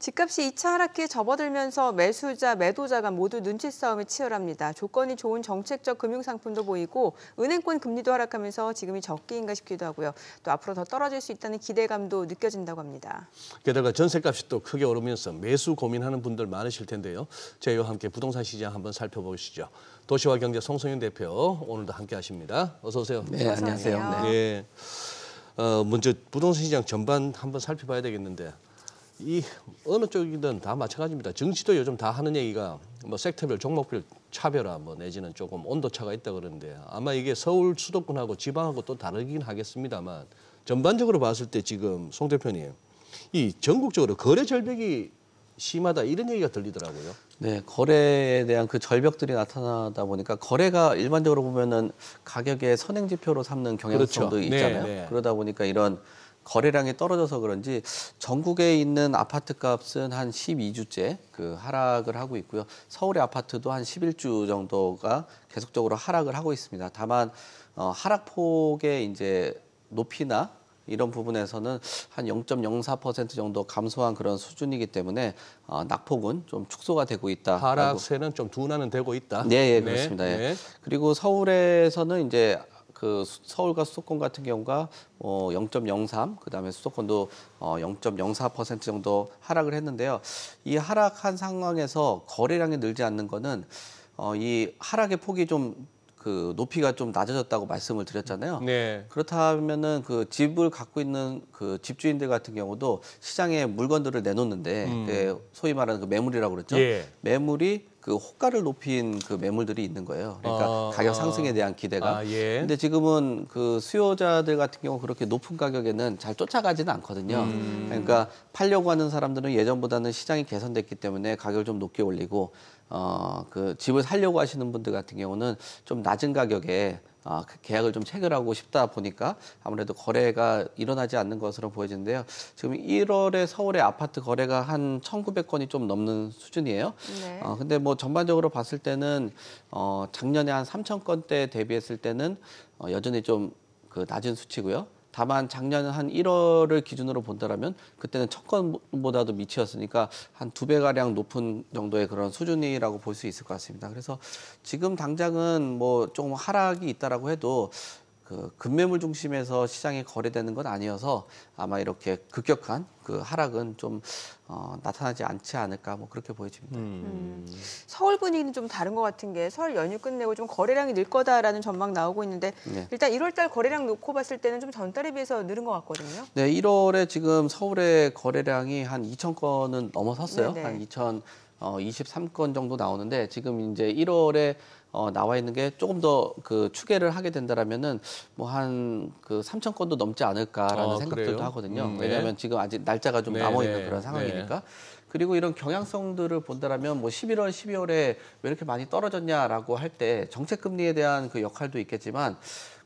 집값이 2차 하락기에 접어들면서 매수자, 매도자가 모두 눈치 싸움이 치열합니다. 조건이 좋은 정책적 금융상품도 보이고 은행권 금리도 하락하면서 지금이 적기인가 싶기도 하고요. 또 앞으로 더 떨어질 수 있다는 기대감도 느껴진다고 합니다. 게다가 전세값이 또 크게 오르면서 매수 고민하는 분들 많으실 텐데요. 저희와 함께 부동산 시장 한번 살펴보시죠. 도시와 경제 송성윤 대표 오늘도 함께 하십니다. 어서 오세요. 네, 어서 안녕하세요. 오세요. 네. 먼저 부동산 시장 전반 한번 살펴봐야 되겠는데 이 어느 쪽이든 다 마찬가지입니다. 정치도 요즘 다 하는 얘기가 뭐 섹터별 종목별 차별화 뭐 내지는 조금 온도차가 있다 그러는데 아마 이게 서울 수도권하고 지방하고 또 다르긴 하겠습니다만 전반적으로 봤을 때 지금 송 대표님 이 전국적으로 거래 절벽이 심하다 이런 얘기가 들리더라고요. 네, 거래에 대한 그 절벽들이 나타나다 보니까 거래가 일반적으로 보면은 가격의 선행 지표로 삼는 경향성도 그렇죠. 있잖아요. 네, 네. 그러다 보니까 이런 거래량이 떨어져서 그런지 전국에 있는 아파트 값은 한 12주째 그 하락을 하고 있고요. 서울의 아파트도 한 11주 정도가 계속적으로 하락을 하고 있습니다. 다만 하락폭의 이제 높이나 이런 부분에서는 한 0.04% 정도 감소한 그런 수준이기 때문에 낙폭은 좀 축소가 되고 있다. 하락세는 좀 둔화는 되고 있다. 네, 예, 그렇습니다. 네. 예. 그리고 서울에서는 이제 그 서울과 수도권 같은 경우가 0.03, 그다음에 수도권도 0.04% 정도 하락을 했는데요. 이 하락한 상황에서 거래량이 늘지 않는 거는 이 하락의 폭이 좀 그 높이가 좀 낮아졌다고 말씀을 드렸잖아요. 네. 그렇다면은 그 집을 갖고 있는 그 집주인들 같은 경우도 시장에 물건들을 내놓는데 그 소위 말하는 그 매물이라고 그랬죠. 예. 매물이 그 호가를 높인 그 매물들이 있는 거예요. 그러니까 가격 상승에 대한 기대가. 예. 근데 지금은 그 수요자들 같은 경우 그렇게 높은 가격에는 잘 쫓아가지는 않거든요. 그러니까 팔려고 하는 사람들은 예전보다는 시장이 개선됐기 때문에 가격을 좀 높게 올리고 그 집을 살려고 하시는 분들 같은 경우는 좀 낮은 가격에 그 계약을 좀 체결하고 싶다 보니까 아무래도 거래가 일어나지 않는 것으로 보여지는데요. 지금 1월에 서울의 아파트 거래가 한 1,900건이 좀 넘는 수준이에요. 네. 근데 뭐 전반적으로 봤을 때는 작년에 한 3,000건대 대비했을 때는 여전히 좀 그 낮은 수치고요. 다만 작년 한 1월을 기준으로 본다라면 그때는 1,000건보다도 미치였으니까 한 2배가량 높은 정도의 그런 수준이라고 볼 수 있을 것 같습니다. 그래서 지금 당장은 뭐 조금 하락이 있다라고 해도 그 급매물 중심에서 시장이 거래되는 건 아니어서 아마 이렇게 급격한 그 하락은 좀 나타나지 않지 않을까 뭐 그렇게 보여집니다. 서울 분위기는 좀 다른 것 같은 게 설 연휴 끝내고 좀 거래량이 늘 거다라는 전망 나오고 있는데 네. 일단 1월 달 거래량 놓고 봤을 때는 좀 전달에 비해서 늘은 것 같거든요. 네, 1월에 지금 서울의 거래량이 한 2,000건은 넘어섰어요. 네네. 한 2,023건 정도 나오는데 지금 이제 1월에 나와 있는 게 조금 더 그 추계를 하게 된다라면은 뭐 한 그 3,000건도 넘지 않을까라는 생각들도 그래요? 하거든요. 네. 왜냐하면 지금 아직 날짜가 좀 네, 남아 네, 있는 그런 상황이니까. 그리고 이런 경향성들을 본다라면 뭐 11월, 12월에 왜 이렇게 많이 떨어졌냐라고 할 때 정책 금리에 대한 그 역할도 있겠지만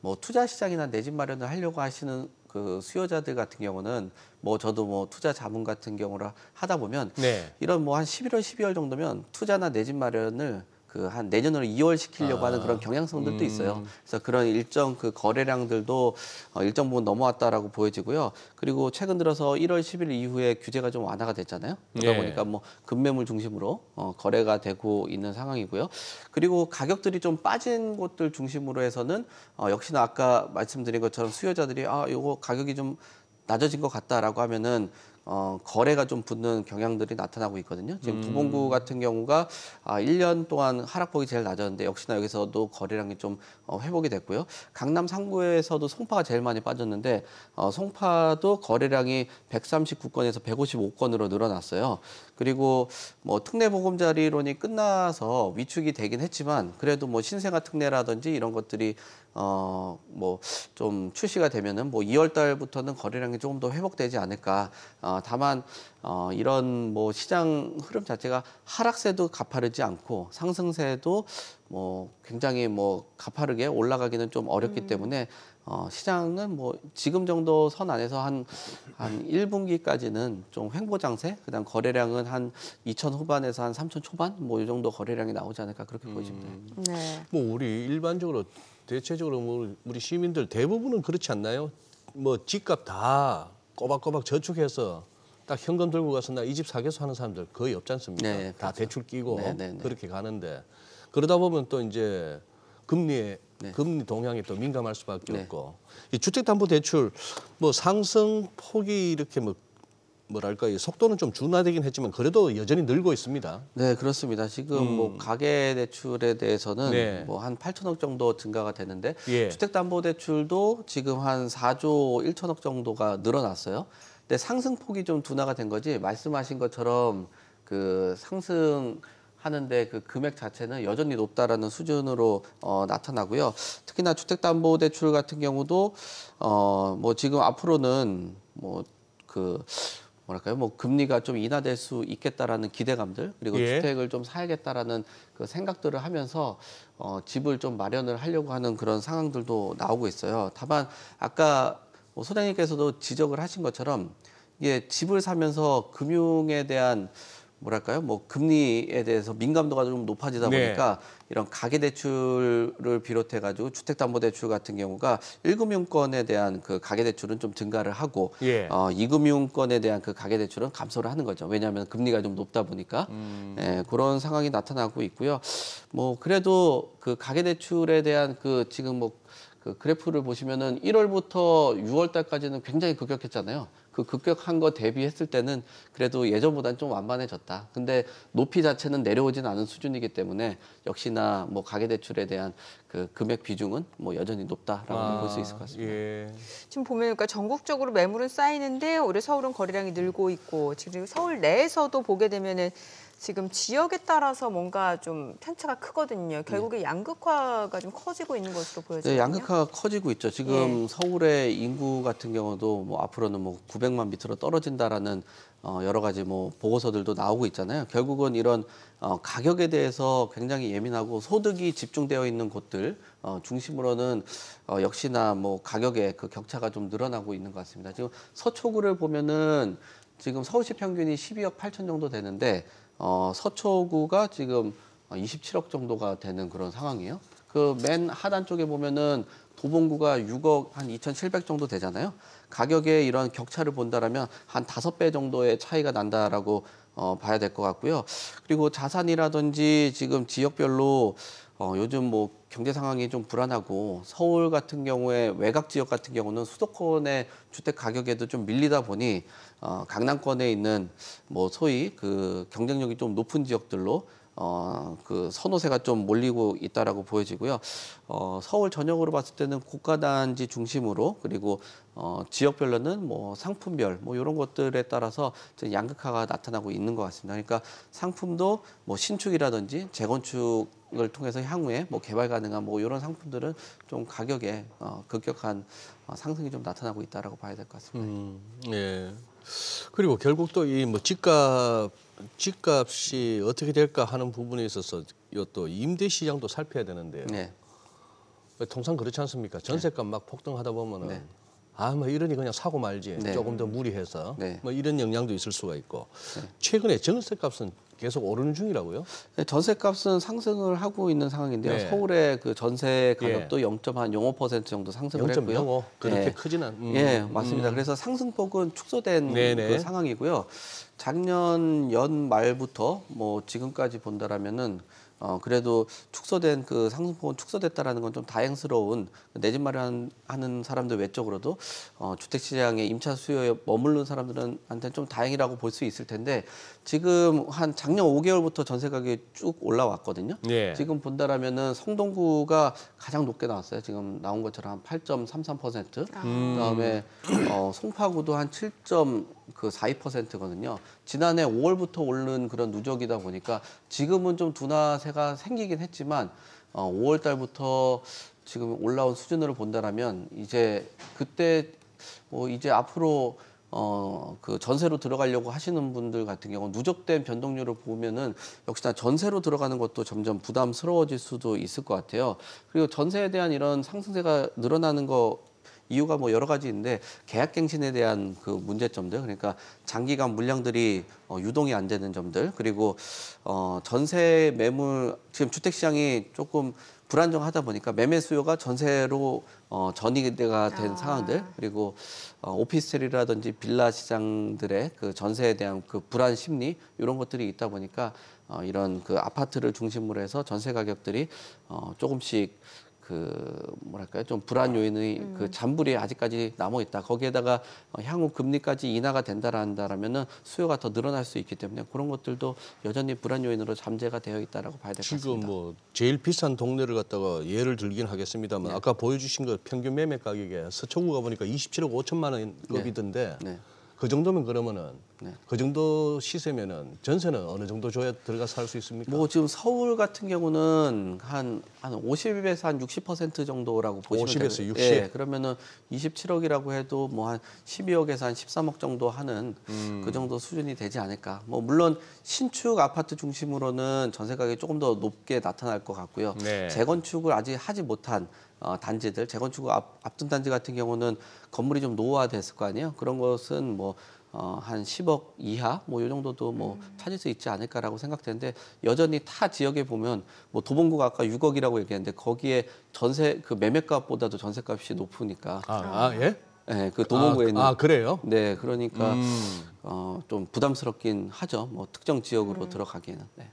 뭐 투자 시장이나 내 집 마련을 하려고 하시는 그 수요자들 같은 경우는 뭐 저도 뭐 투자 자문 같은 경우를 하다 보면 네. 이런 뭐 한 11월, 12월 정도면 투자나 내 집 마련을 그 한 내년으로 2월 시키려고 하는 그런 경향성들도 있어요. 그래서 그런 일정 그 거래량들도 일정 부분 넘어왔다라고 보여지고요. 그리고 최근 들어서 1월 10일 이후에 규제가 좀 완화가 됐잖아요. 그러다 예. 보니까 뭐 급매물 중심으로 거래가 되고 있는 상황이고요. 그리고 가격들이 좀 빠진 곳들 중심으로 해서는 역시나 아까 말씀드린 것처럼 수요자들이 요거 가격이 좀 낮아진 것 같다라고 하면은 거래가 좀 붙는 경향들이 나타나고 있거든요. 지금 도봉구 같은 경우가 1년 동안 하락폭이 제일 낮았는데 역시나 여기서도 거래량이 좀 회복이 됐고요. 강남 상구에서도 송파가 제일 많이 빠졌는데 송파도 거래량이 139건에서 155건으로 늘어났어요. 그리고 뭐 특례 보금자리론이 끝나서 위축이 되긴 했지만 그래도 뭐 신생아 특례라든지 이런 것들이 뭐 좀 출시가 되면은 뭐 2월 달부터는 거래량이 조금 더 회복되지 않을까. 다만 이런 뭐 시장 흐름 자체가 하락세도 가파르지 않고 상승세도 뭐 굉장히 뭐 가파르게 올라가기는 좀 어렵기 때문에 시장은 뭐 지금 정도 선 안에서 한 1분기까지는 좀 횡보 장세, 그다음 거래량은 한 2천 후반에서 한 3천 초반 뭐 이 정도 거래량이 나오지 않을까 그렇게 보여집니다. 네. 뭐 우리 일반적으로 대체적으로 뭐 우리 시민들 대부분은 그렇지 않나요? 뭐 집값 다 꼬박꼬박 저축해서 딱 현금 들고 가서 나 이 집 사겠어 하는 사람들 거의 없지 않습니까? 네, 다 그렇죠. 대출 끼고 네, 네, 네. 그렇게 가는데 그러다 보면 또 이제 금리 동향에 또 민감할 수밖에 네. 없고 이 주택담보대출 뭐 상승 폭이 이렇게 뭐랄까 이 속도는 좀 준화되긴 했지만 그래도 여전히 늘고 있습니다. 네, 그렇습니다. 지금 뭐 가계 대출에 대해서는 네. 뭐 한 8천억 정도 증가가 되는데 예. 주택담보대출도 지금 한 4조 1천억 정도가 늘어났어요. 근데 상승폭이 좀 둔화가 된 거지 말씀하신 것처럼 그 상승하는데 그 금액 자체는 여전히 높다라는 수준으로 나타나고요. 특히나 주택담보대출 같은 경우도 뭐 지금 앞으로는 뭐랄까요? 뭐 금리가 좀 인하될 수 있겠다라는 기대감들 그리고 예. 주택을 좀 사야겠다라는 그 생각들을 하면서 집을 좀 마련을 하려고 하는 그런 상황들도 나오고 있어요. 다만 아까 뭐 소장님께서도 지적을 하신 것처럼 이게 집을 사면서 금융에 대한 뭐랄까요? 뭐 금리에 대해서 민감도가 좀 높아지다 네. 보니까 이런 가계대출을 비롯해가지고 주택담보대출 같은 경우가 1금융권에 대한 그 가계대출은 좀 증가를 하고 예. 2금융권에 대한 그 가계대출은 감소를 하는 거죠. 왜냐하면 금리가 좀 높다 보니까 예, 그런 상황이 나타나고 있고요. 뭐 그래도 그 가계대출에 대한 그 지금 뭐 그 그래프를 보시면은 1월부터 6월 달까지는 굉장히 급격했잖아요. 그 급격한 거 대비했을 때는 그래도 예전보다는 좀 완만해졌다. 근데 높이 자체는 내려오진 않은 수준이기 때문에 역시나 뭐 가계대출에 대한 그 금액 비중은 뭐 여전히 높다라고 볼 수 있을 것 같습니다. 예. 지금 보면 그러니까 전국적으로 매물은 쌓이는데 올해 서울은 거래량이 늘고 있고 지금 서울 내에서도 보게 되면은 지금 지역에 따라서 뭔가 좀 편차가 크거든요. 결국에 양극화가 좀 커지고 있는 것으로 보여져요. 네, 양극화가 커지고 있죠. 지금 예. 서울의 인구 같은 경우도 뭐 앞으로는 뭐 900만 밑으로 떨어진다라는 여러 가지 뭐 보고서들도 나오고 있잖아요. 결국은 이런 가격에 대해서 굉장히 예민하고 소득이 집중되어 있는 곳들 중심으로는 역시나 뭐 가격의 그 격차가 좀 늘어나고 있는 것 같습니다. 지금 서초구를 보면은 지금 서울시 평균이 12억 8천 정도 되는데 서초구가 지금 27억 정도가 되는 그런 상황이에요. 그 맨 하단 쪽에 보면은 도봉구가 6억 한 2,700 정도 되잖아요. 가격의 이런 격차를 본다라면 한 5배 정도의 차이가 난다라고 봐야 될 것 같고요. 그리고 자산이라든지 지금 지역별로 요즘 뭐 경제 상황이 좀 불안하고 서울 같은 경우에 외곽 지역 같은 경우는 수도권의 주택 가격에도 좀 밀리다 보니 강남권에 있는 뭐 소위 그 경쟁력이 좀 높은 지역들로 그 선호세가 좀 몰리고 있다라고 보여지고요. 서울 전역으로 봤을 때는 고가단지 중심으로 그리고 지역별로는 뭐 상품별 뭐 이런 것들에 따라서 좀 양극화가 나타나고 있는 것 같습니다. 그러니까 상품도 뭐 신축이라든지 재건축을 통해서 향후에 뭐 개발 가능한 뭐 이런 상품들은 좀 가격에 급격한 상승이 좀 나타나고 있다라고 봐야 될 것 같습니다. 예. 그리고 결국 또 이 뭐 집값이 어떻게 될까 하는 부분에 있어서 또 임대 시장도 살펴야 되는데요. 네. 통상 그렇지 않습니까? 전세값 막 폭등하다 보면은 네. 뭐 이러니 그냥 사고 말지. 네. 조금 더 무리해서 네. 뭐 이런 영향도 있을 수가 있고. 최근에 전세값은 계속 오르는 중이라고요? 네, 전세값은 상승을 하고 있는 상황인데요. 네. 서울의 그 전세 가격도 0.05% 정도 상승을 했고요. 0.05 그렇게 네. 크지는. 예, 맞습니다. 그래서 상승폭은 축소된 네네. 그 상황이고요. 작년 연말부터 뭐 지금까지 본다라면은 그래도 축소된 그 상승폭은 축소됐다라는 건 좀 다행스러운 내 집 마련하는 사람들 외적으로도 주택 시장의 임차 수요에 머무른 사람들한테는 좀 다행이라고 볼 수 있을 텐데 지금 한 작년 5개월부터 전세 가격이 쭉 올라왔거든요. 네. 지금 본다라면은 성동구가 가장 높게 나왔어요. 지금 나온 것처럼 한 8.33%. 그다음에 송파구도 한 7.42%거든요. 지난해 5월부터 오른 그런 누적이다 보니까 지금은 좀 둔화세가 생기긴 했지만 5월 달부터 지금 올라온 수준으로 본다라면 이제 그때 이제 앞으로 그 전세로 들어가려고 하시는 분들 같은 경우 누적된 변동률을 보면은 역시나 전세로 들어가는 것도 점점 부담스러워질 수도 있을 것 같아요. 그리고 전세에 대한 이런 상승세가 늘어나는 거 이유가 뭐 여러 가지 있는데 계약갱신에 대한 그 문제점들, 그러니까 장기간 물량들이 유동이 안 되는 점들, 그리고 전세 매물 지금 주택 시장이 조금 불안정하다 보니까 매매 수요가 전세로 전이가 된 상황들, 그리고 오피스텔이라든지 빌라 시장들의 그 전세에 대한 그 불안 심리 이런 것들이 있다 보니까 이런 그 아파트를 중심으로 해서 전세 가격들이 조금씩 그 뭐랄까요, 좀 불안 요인의 그 잔불이 아직까지 남아 있다. 거기에다가 향후 금리까지 인하가 된다라면은 수요가 더 늘어날 수 있기 때문에 그런 것들도 여전히 불안 요인으로 잠재가 되어 있다라고 봐야 될 것 같습니다. 지금 뭐 제일 비싼 동네를 갖다가 예를 들긴 하겠습니다만 네. 아까 보여주신 거 평균 매매 가격에 서초구가 보니까 27억 5천만 원 급이던데 네. 그 정도면 그러면은 네. 그 정도 시세면은 전세는 어느 정도 줘야 들어가 살 수 있습니까? 뭐 지금 서울 같은 경우는 한 50에서 한 60% 정도라고 보시면 50에서 돼요. 60? 예, 그러면은 27억이라고 해도 뭐 한 12억에서 한 13억 정도 하는 그 정도 수준이 되지 않을까. 뭐 물론 신축 아파트 중심으로는 전세 가격이 조금 더 높게 나타날 것 같고요. 네. 재건축을 아직 하지 못한 단지들, 재건축을 앞둔 단지 같은 경우는 건물이 좀 노후화됐을 거 아니에요. 그런 것은 뭐 한 10억 이하 뭐 이 정도도 뭐 찾을 수 있지 않을까라고 생각되는데 여전히 타 지역에 보면 뭐 도봉구가 아까 6억이라고 얘기했는데 거기에 전세 그 매매값보다도 전세값이 높으니까 예? 예, 그 도봉구에 있는 그래요? 네, 그러니까 좀 부담스럽긴 하죠. 뭐 특정 지역으로 들어가기에는. 네.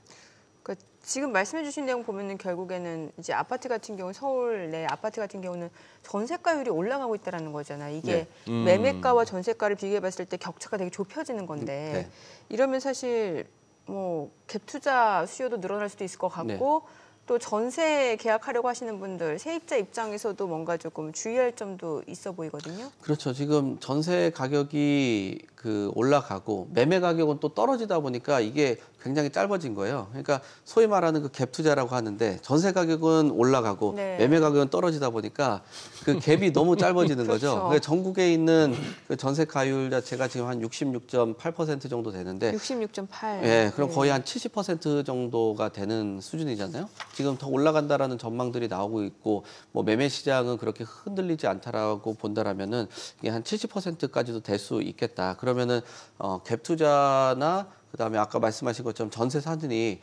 그러니까 지금 말씀해주신 내용 보면은 결국에는 이제 아파트 같은 경우 서울 내 아파트 같은 경우는 전세가율이 올라가고 있다라는 거잖아요. 이게 매매가와 전세가를 비교해봤을 때 격차가 되게 좁혀지는 건데 네. 이러면 사실 뭐 갭 투자 수요도 늘어날 수도 있을 것 같고 또 전세 계약하려고 하시는 분들 세입자 입장에서도 뭔가 조금 주의할 점도 있어 보이거든요. 그렇죠. 지금 전세 가격이 그 올라가고 매매 가격은 또 떨어지다 보니까 이게 굉장히 짧아진 거예요. 그러니까 소위 말하는 그 갭 투자라고 하는데 전세 가격은 올라가고 네. 매매 가격은 떨어지다 보니까 그 갭이 너무 짧아지는 거죠. 그렇죠. 그러니까 전국에 있는 그 전세 가율 자체가 지금 한 66.8% 정도 되는데 66.8. 예, 그럼 거의 한 70% 정도가 되는 수준이잖아요. 지금 더 올라간다라는 전망들이 나오고 있고, 뭐 매매 시장은 그렇게 흔들리지 않다라고 본다라면은 이게 한 70%까지도 될 수 있겠다. 그러면은 갭 투자나 그다음에 아까 말씀하신 것처럼 전세 사들이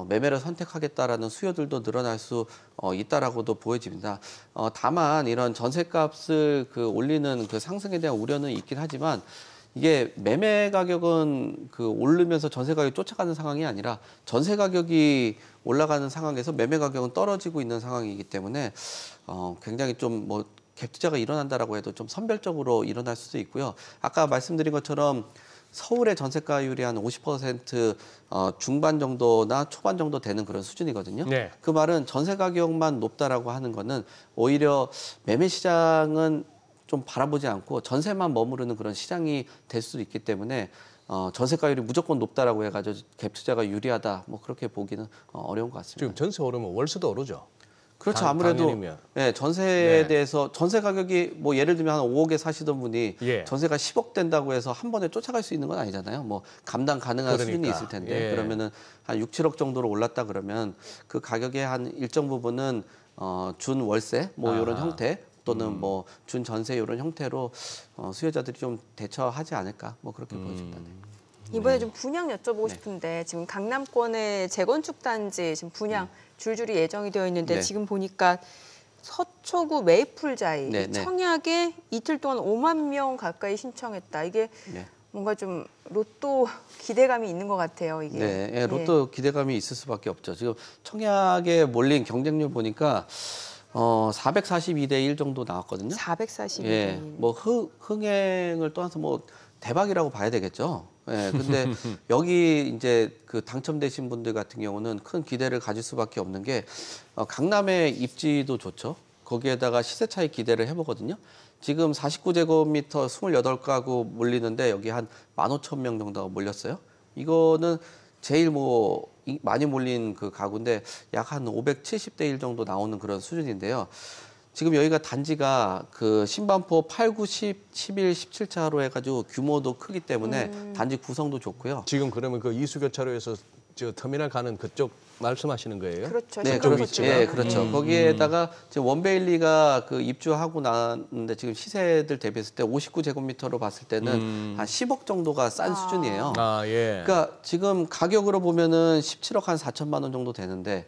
매매를 선택하겠다라는 수요들도 늘어날 수 있다라고도 보여집니다. 다만 이런 전세값을 그 올리는 그 상승에 대한 우려는 있긴 하지만 이게 매매 가격은 그 오르면서 전세 가격이 쫓아가는 상황이 아니라 전세 가격이 올라가는 상황에서 매매 가격은 떨어지고 있는 상황이기 때문에 굉장히 좀 뭐 갭 투자가 일어난다라고 해도 좀 선별적으로 일어날 수도 있고요. 아까 말씀드린 것처럼 서울의 전세가율이 한 50% 중반 정도나 초반 정도 되는 그런 수준이거든요. 네. 그 말은 전세 가격만 높다라고 하는 거는 오히려 매매 시장은 좀 바라보지 않고 전세만 머무르는 그런 시장이 될 수도 있기 때문에 전세가율이 무조건 높다라고 해가지고 갭 투자가 유리하다 뭐 그렇게 보기는 어려운 것 같습니다. 지금 전세 오르면 월세도 오르죠. 그렇죠. 아무래도 당연히면. 예, 전세에 네. 대해서 전세 가격이 뭐 예를 들면 한 5억에 사시던 분이 예. 전세가 10억 된다고 해서 한 번에 쫓아갈 수 있는 건 아니잖아요. 뭐 감당 가능한 수준이 그러니까. 있을 텐데 예. 그러면은 한 6, 7억 정도로 올랐다 그러면 그 가격의 한 일정 부분은 준 월세 뭐 이런 아하. 형태 또는 뭐 준 전세 이런 형태로 수요자들이 좀 대처하지 않을까 뭐 그렇게 보여집니다. 네. 이번에 좀 분양 여쭤보고 싶은데 지금 강남권의 재건축 단지 지금 분양 줄줄이 예정이 되어 있는데 네. 지금 보니까 서초구 메이플자이 네, 네. 청약에 이틀 동안 5만 명 가까이 신청했다. 이게 네. 뭔가 좀 로또 기대감이 있는 것 같아요. 이게. 네, 예, 로또 기대감이 있을 수밖에 없죠. 지금 청약에 몰린 경쟁률 보니까 442대 1 정도 나왔거든요. 442. 예, 뭐 흥행을 떠나서 뭐 대박이라고 봐야 되겠죠. 예, 근데 여기 이제 그 당첨되신 분들 같은 경우는 큰 기대를 가질 수밖에 없는 게 강남의 입지도 좋죠. 거기에다가 시세 차익 기대를 해보거든요. 지금 49제곱미터 28가구 몰리는데 여기 한 15,000명 정도가 몰렸어요. 이거는 제일 뭐 많이 몰린 그 가구인데 약 한 570대 1 정도 나오는 그런 수준인데요. 지금 여기가 단지가 그 신반포 8, 9, 10, 11, 17차로 해가지고 규모도 크기 때문에 단지 구성도 좋고요. 지금 그러면 그 이수교차로에서 저 터미널 가는 그쪽 말씀하시는 거예요? 그렇죠. 네, 신동 그렇죠. 거치죠. 예, 그렇죠. 거기에다가 지금 원베일리가 그 입주하고 나는데 지금 시세들 대비했을 때 59제곱미터로 봤을 때는 한 10억 정도가 싼 수준이에요. 아, 예. 그러니까 지금 가격으로 보면은 17억 한 4천만 원 정도 되는데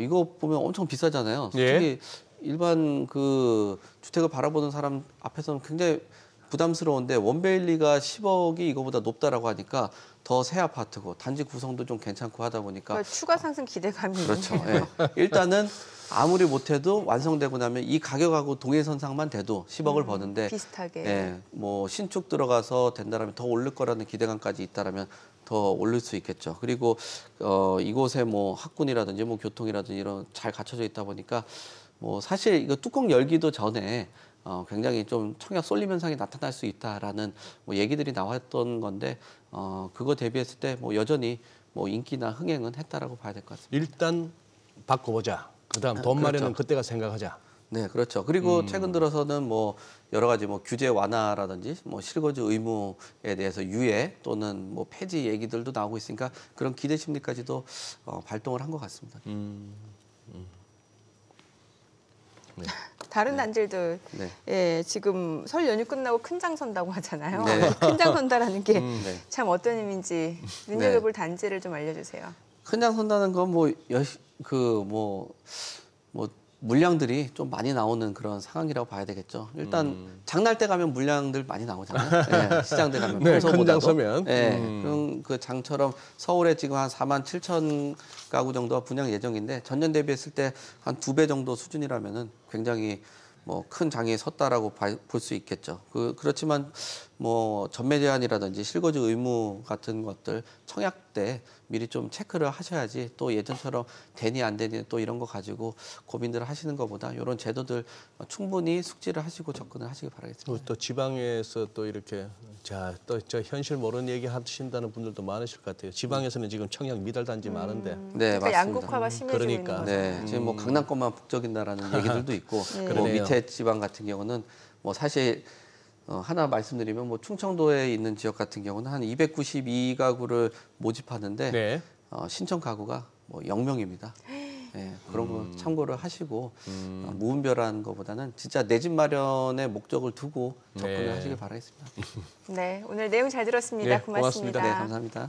이거 보면 엄청 비싸잖아요. 솔직히 일반 그 주택을 바라보는 사람 앞에서는 굉장히 부담스러운데 원베일리가 10억이 이거보다 높다라고 하니까 더 새 아파트고 단지 구성도 좀 괜찮고 하다 보니까 그러니까 추가 상승 기대감이 그렇죠. 있네요. 예. 일단은 아무리 못해도 완성되고 나면 이 가격하고 동일선상만 돼도 10억을 버는데 비슷하게. 예, 뭐 신축 들어가서 된다라면 더 오를 거라는 기대감까지 있다라면 더 오를 수 있겠죠. 그리고 이곳에 뭐 학군이라든지 뭐 교통이라든지 이런 잘 갖춰져 있다 보니까 뭐 사실 이거 뚜껑 열기도 전에 굉장히 좀 청약 쏠림 현상이 나타날 수 있다라는 뭐 얘기들이 나왔던 건데 그거 대비했을 때 뭐 여전히 뭐 인기나 흥행은 했다라고 봐야 될 것 같습니다. 일단 바꿔보자. 그다음 돈 그렇죠. 마련은 그때가 생각하자. 네, 그렇죠. 그리고 최근 들어서는 뭐 여러 가지 뭐 규제 완화라든지 뭐 실거주 의무에 대해서 유예 또는 뭐 폐지 얘기들도 나오고 있으니까 그런 기대 심리까지도 발동을 한 것 같습니다. 네. 다른 단지들 네. 예, 지금 설 연휴 끝나고 큰 장 선다고 하잖아요. 네. 큰 장 선다라는 게 참 네. 어떤 의미인지 눈여겨볼 단지를 좀 알려주세요. 큰장 선다는 건 뭐 뭐 물량들이 좀 많이 나오는 그런 상황이라고 봐야 되겠죠. 일단 장날 때 가면 물량들 많이 나오잖아요. 네, 시장대 가면 네, 평소보다도. 큰장 서면. 네, 그럼 그 장처럼 서울에 지금 한 47,000 가구 정도가 분양 예정인데 전년 대비했을 때 한 2배 정도 수준이라면은 굉장히 뭐 큰 장에 섰다라고 볼 수 있겠죠. 그렇지만 뭐 전매 제한이라든지 실거주 의무 같은 것들 청약 때 미리 좀 체크를 하셔야지 또 예전처럼 되니 안 되니 또 이런 거 가지고 고민들을 하시는 것보다 이런 제도들 충분히 숙지를 하시고 접근을 하시기 바라겠습니다. 또 지방에서 또 이렇게 또 저 현실 모르는 얘기 하신다는 분들도 많으실 것 같아요. 지방에서는 지금 청약 미달 단지 많은데. 네, 그러니까 맞습니다. 양극화가 심해지고 그러니까. 있는 거죠. 네, 지금 뭐 강남권만 북적인다라는 얘기들도 있고 뭐 그러네요. 밑에 지방 같은 경우는 뭐 사실 하나 말씀드리면 뭐 충청도에 있는 지역 같은 경우는 한 292가구를 모집하는데 네. 신청 가구가 뭐 0명입니다. 네, 그런 거 참고를 하시고 무분별한 것보다는 진짜 내 집 마련의 목적을 두고 접근을 네. 하시길 바라겠습니다. 네, 오늘 내용 잘 들었습니다. 네, 고맙습니다. 고맙습니다. 네, 감사합니다.